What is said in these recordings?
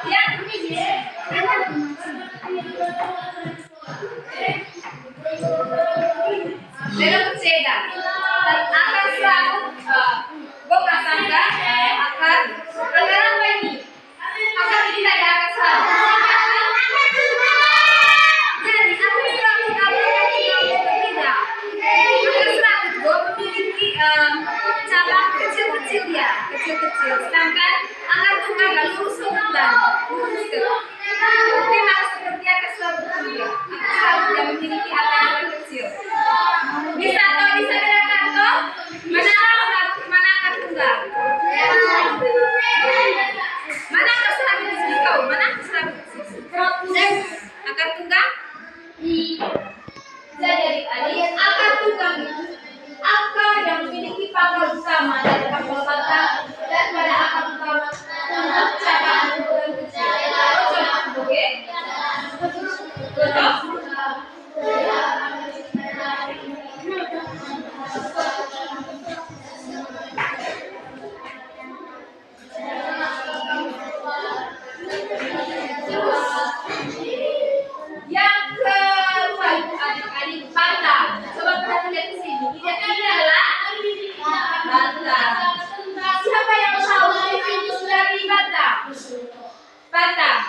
yang belok ke seda dan akan selalu gue prasangka akan apa ini akan tidak ada akan selalu jadi akan selalu tidak akan selalu gue memiliki cabang kecil-kecil ya kecil-kecil sedangkan akan tunggal lurus ke depan lurus ke memang seperti akan selalu ya akan selalu yang memiliki akar kecil. Bisa atau bisa gerakan toh? Mana akar tunggal? Mana akar selalu di sini kau? Mana akar selalu di sini? Akar tunggal? Jadi adik akar tunggal itu akar yang memiliki pangkal utama dari pangkal batang dan pada akar utama untuk cabang dan kecil. Oke? Betul? Yang kedua itu adik-adik batang. Coba perhatikan di sini. Ini adalah batang. Siapa yang tahu definisi dari batang? Batang.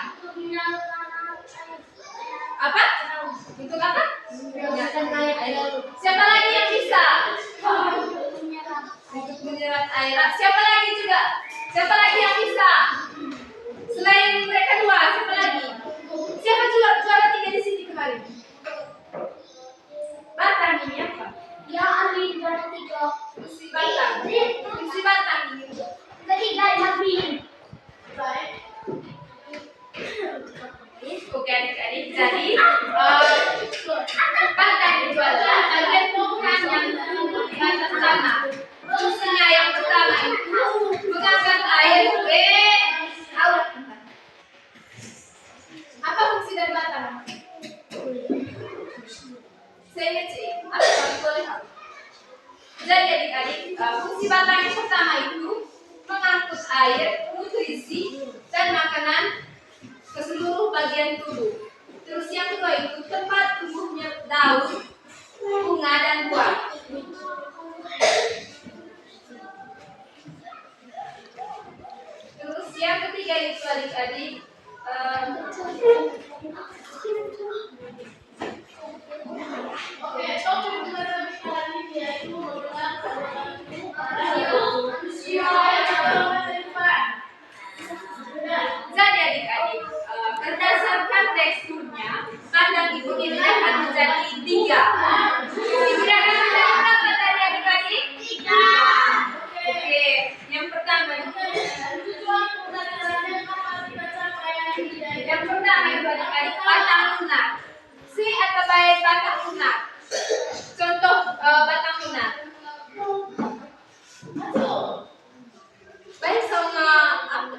Apa? Untuk apa? Siapa lagi yang bisa? Untuk menyerap air. Siapa lagi juga? Siapa lagi yang bisa? Selain mereka dua, siapa lagi? Siapa juara 3 di sini kemarin? Batang ini apa? Ya, Ali juara 3. Fungsi batang. Fungsi batang ini. Ketiga Nabi. Oke adik-adik. Jadi batang itu adalah bagian tumbuhan yang tumbuh di atas tanah. Fungsinya yang pertama itu mengangkat air. Apa fungsi dari batang? Saya ingat sih. Apa boleh? Jadi adik-adik, fungsi batang yang pertama itu mengangkut air, nutrisi, dan makanan ke seluruh bagian tubuh. Terus yang kedua itu tempat tumbuhnya daun, bunga, dan buah. Terus yang ketiga itu adik-adik jadi adik-adik berdasarkan teksturnya kandang ibu ini akan menjadi 3. Ini akan menjadi berapa tadi adik-adik? 3. Oke, yang pertama itu adik-adik batang lunak. Si atau baik batang lunak. Contoh batang lunak. Baik sama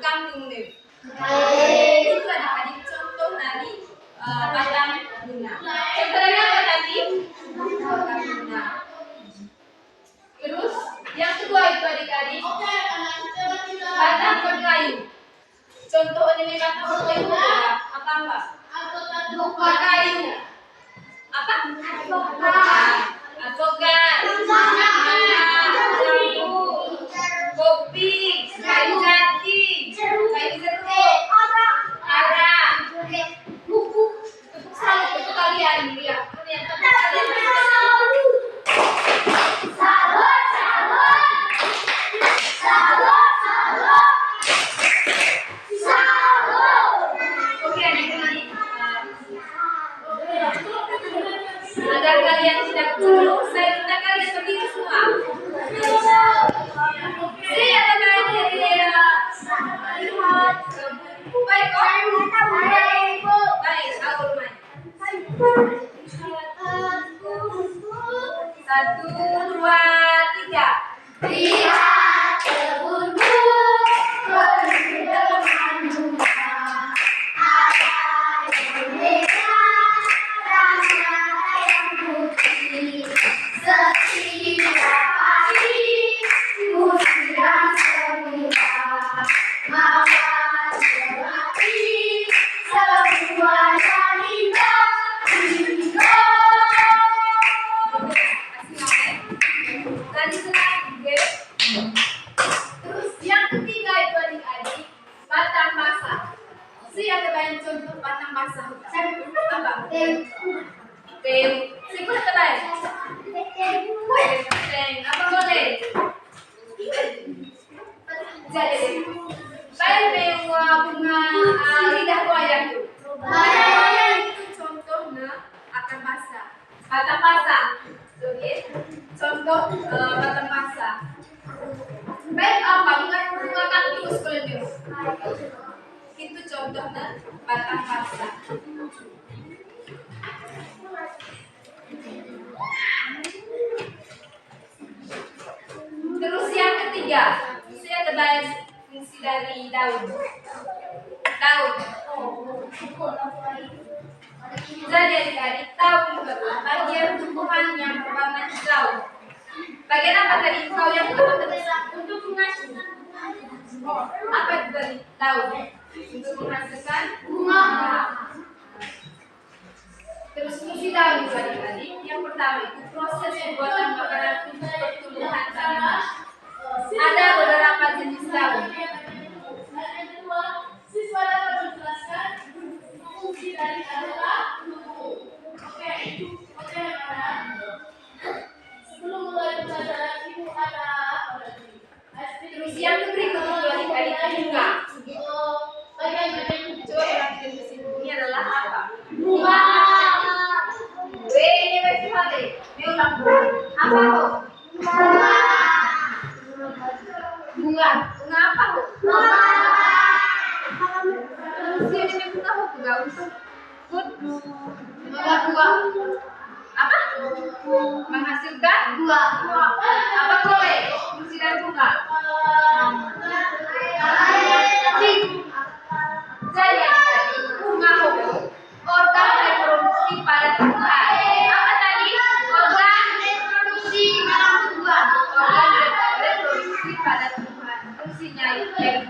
kambing nih. Itu adik-adik contoh dari batang lunak. Contohnya apa tadi? Batang lunak. Terus yang kedua itu adik-adik batang berkayu. Contoh ini batang berkayu apa? Berkayu. Apa? Avokat. Jambu. Kopi. Kayu jati. Kayu jeruk. Ara. Itu kalian lihat. Agar kalian tidak dulu, saya minta kalian berdiri semua. Saya akan lihat. Baik, baik, aku main. 1, 2, 3. Lihat kebunku, penuh dengan bunga. Ada yang merah, rasa yang putih. Setiap hari, ku siram semula. Mawar yang terbaik contoh batang basah. Apa? Tem. Sebut terbaik. Apa boleh? Jadi, baik bunga lidah buaya itu. Itu contohnya akan basah. Batang basah. Oke. Contoh batang basah. Baik apa? Bunga kaktus kalau itu contohnya batang basah. Terus yang ketiga, saya terbaik fungsi dari daun. Daun. Jadi adik-adik, daun itu adalah bagian tumbuhan yang berwarna hijau. Bagian apa tadi? Kau yang untuk menghasilkan apa itu tadi? Daun. Untuk menghasilkan bunga. Terus fungsi daun itu adik-adik. Yang pertama itu proses pembuatan makanan untuk pertumbuhan tanaman. Ada beberapa jenis daun. Yang kedua, siswa dapat menjelaskan fungsi dari adalah tumbuh. Oke, sebelum mulai pembelajaran ibu ada Terus yang berikut itu adik-adik bunga. bagian-bagian Coba perhatikan di sini. Ini adalah apa? bunga. Ini berarti apa? Ini ulang. Apa kok? Bunga. Bunga apa kok? Terus ini bunga kok juga untuk buah. Apa? Menghasilkan buah. Apa boleh? Fungsi dari bunga. Jadi bunga itu organ reproduksi pada tumbuhan. Apa tadi? Organ reproduksi dalam tumbuhan. Organ reproduksi pada tumbuhan. Fungsinya yaitu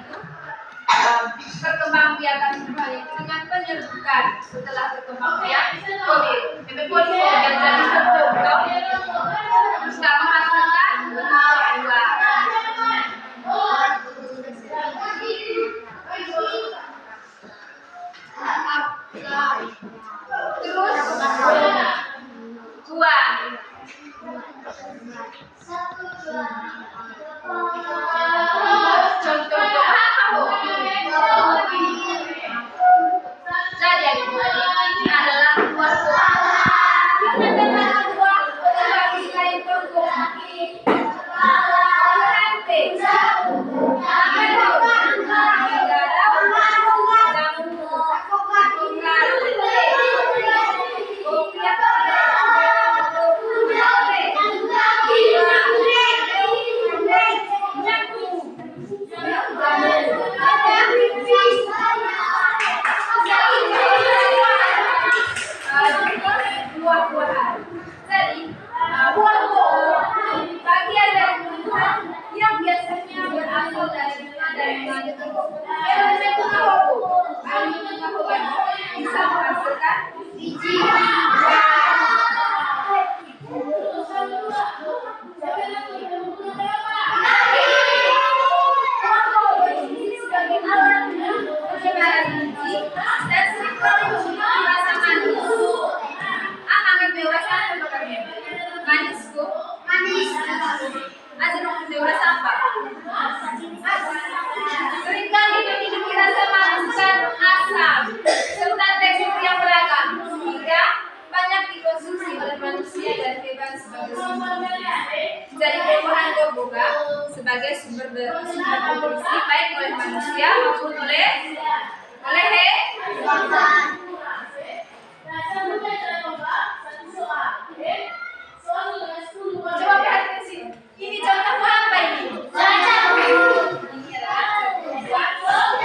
perkembangbiakan tumbuhan itu dengan penyerbukan. Setelah perkembangbiak, poli dan jadi terbentuk bisa menghasilkan buah. Terus buah. Contoh buah apa? Jadi adik-adik, ini adalah buah-buah. Kita dengar buah dari kain pokok. Buah-buahan. Jadi, buah-buah bagian dari tumbuhan yang biasanya berasal dari bunga dan mengandung elemen bunga bisa menghasilkan biji. Ini sebagai alat penyebaran biji dan sirkulasi rasa manis. Amangan bebas apa makannya? Manis kok? Manis. Aja dong bebas apa? Seringkali memiliki rasa manis dan asam serta tekstur yang beragam sehingga banyak dikonsumsi oleh manusia dan hewan sebagai sumber. Jadi buah-buahan boga sebagai sumber nutrisi baik oleh manusia maupun oleh hewan. Coba perhatikan sini. Ini contoh buah apa ini? Ini adalah contoh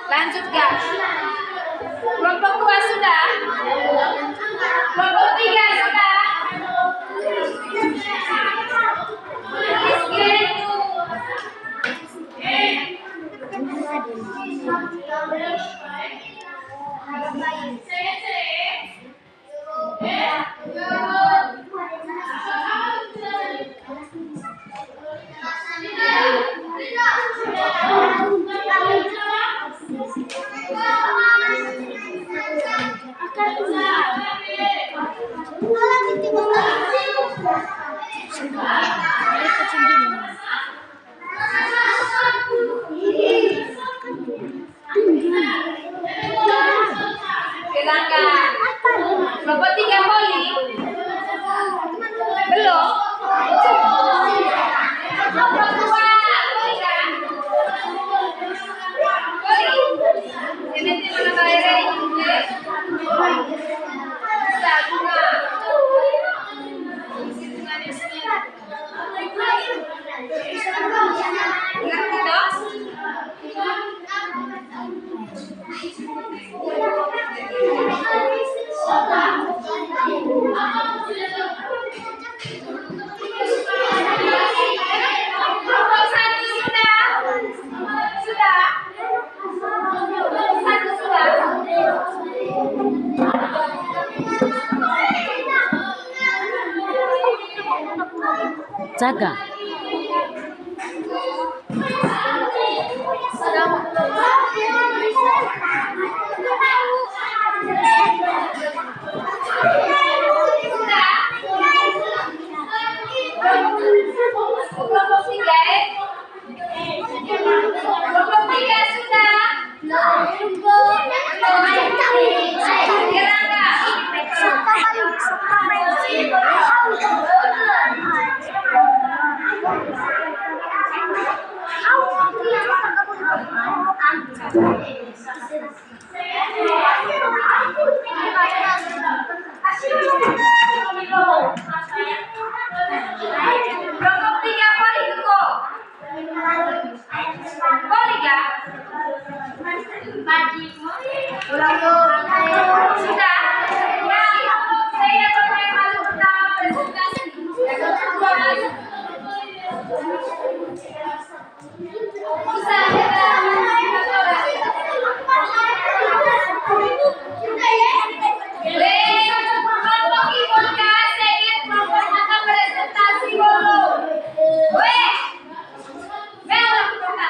Lanjut gak? Kelompok 2 sudah? Kelompok 3 sudah? Silakan. Kelompok 3 Poli? Belum? Kelompok 2 Poli kan? Poli? Ini mana bayarnya ini? Bunga. Ngerti toh? Kelompok 1 sudah? Sudah? Kelompok 1 sudah? Jaga. Kelompok 3 Kelompok 3 sudah? Kelompok 3 Poli Tuko? Poli gak? Sudah? Ya, saya pakai malu pertama presentasi. Yang kedua malu. Bisa kita kelompok Iboka, saya ingin kelompok presentasi dulu. Weh, orang kita.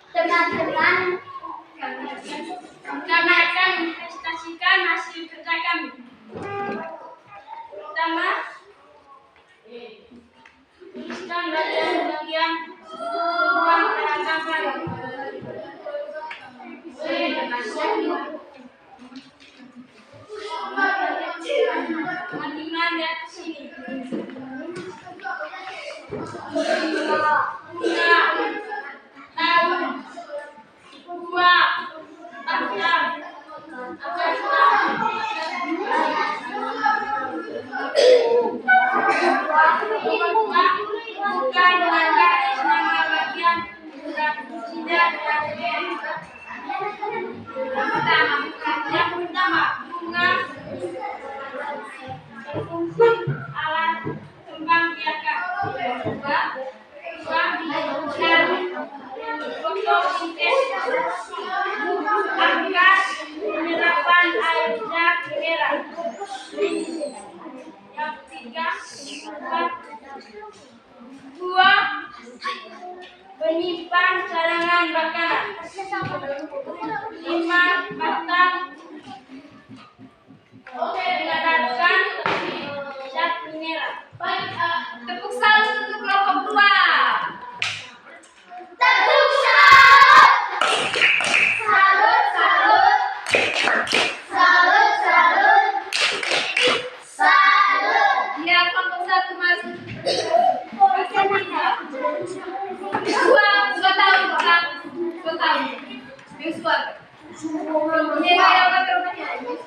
Teman-teman, kami akan mempresentasikan hasil kerja kami. Pertama, tuliskan bagian-bagian ruang percakapan. Teman-teman lihat sini. Bukan dengan garis nama bagian tidak yang pertama bunga fungsi alat kembang biakan dua fotosintesis angka penyerapan air merah yang ketiga dua menyimpan cadangan makanan 5 batang Ya, kelompok satu masuk. Dua tahun, Kak. 2 tahun. Yusuf. Ini kayak apa rumahnya? Ini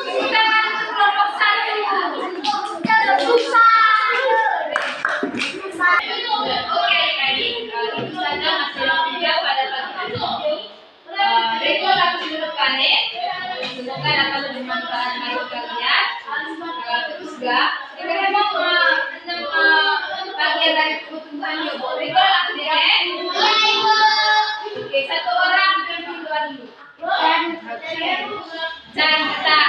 kita masuk kelompok satu. Oke, adik-adik, itu saja materi 3 pada pagi hari ini. Reko laku dirupane, semoga dapat bermanfaat bagi kalian. Terus juga, kita memang bagian dari kebutuhan Yobo. Reko laku dirupane. Oke, 1 orang berdua dulu. Oke, Janta.